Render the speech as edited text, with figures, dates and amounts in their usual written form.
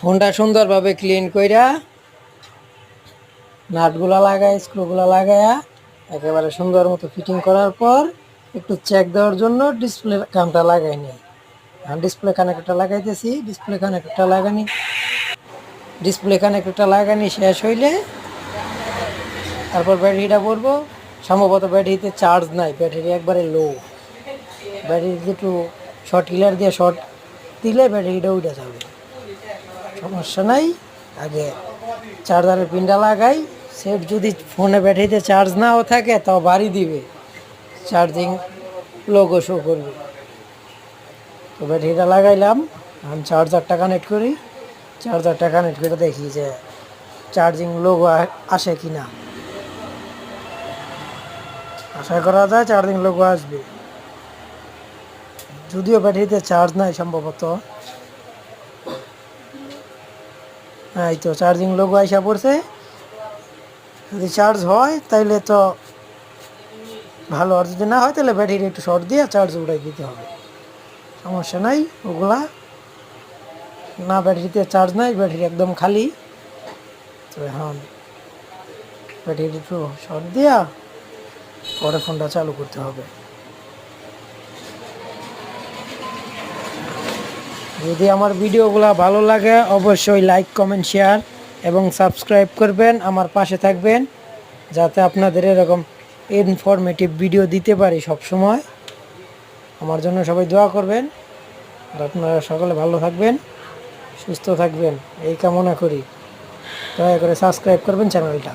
ফোনটা সুন্দরভাবে ক্লিন কইরা নাটগুলা লাগায় স্ক্রুগুলা লাগায়া একেবারে সুন্দর মতো ফিটিং করার পর একটু চেক দেওয়ার জন্য ডিসপ্লে কামটা লাগাই নিই। ডিসপ্লে কানেক্টরটা লাগাইতেছি। ডিসপ্লে কানেক্টরটা লাগানি শেষ হইলে তারপর ব্যাটারিটা পরবো। সম্ভবত ব্যাটারিতে চার্জ নাই, ব্যাটারি একবারে লো। ব্যাটারিতে একটু শর্ট কিলার দিয়ে শর্ট দিলে ব্যাটারিটা উঠে যাবে, সমস্যা নাই। আগে চার্জারের পিনটা লাগাই। সেট যদি ফোনে ব্যাটারিতে চার্জ নাও থাকে তাও বাড়ি দিবে, চার্জিং লোগো শো করবে। তো ব্যাটারিটা লাগাইলাম, আমি চার্জারটা কানেক্ট করি। চার্জারটা কানেক্ট করে দেখি যে চার্জিং লোগো আসে কি না। আশা করা যায় চার্জিং লোগো আসবে, যদিও ব্যাটারিতে চার্জ নাই সম্ভবত। হ্যাঁ, এই তো চার্জিং লোগো আইসা পড়ছে। যদি চার্জ হয় তাইলে তো ভালো, আর যদি না হয় তাহলে ব্যাটারি একটু শর্ট দিয়ে চার্জ উঠাই দিতে হবে, সমস্যা নাই ওগুলা। না, ব্যাটারিতে চার্জ নাই, ব্যাটারি একদম খালি। তো এখন ব্যাটারি একটু শর্ট দিয়া পরে ফোনটা চালু করতে হবে। যদি আমার ভিডিওগুলো ভালো লাগে অবশ্যই লাইক, কমেন্ট, শেয়ার এবং সাবস্ক্রাইব করবেন, আমার পাশে থাকবেন, যাতে আপনাদের এরকম ইনফরমেটিভ ভিডিও দিতে পারি সব সময়। আমার জন্য সবাই দোয়া করবেন, আর আপনারা সকলে ভালো থাকবেন, সুস্থ থাকবেন এই কামনা করি। দয়া করে সাবস্ক্রাইব করবেন চ্যানেলটা।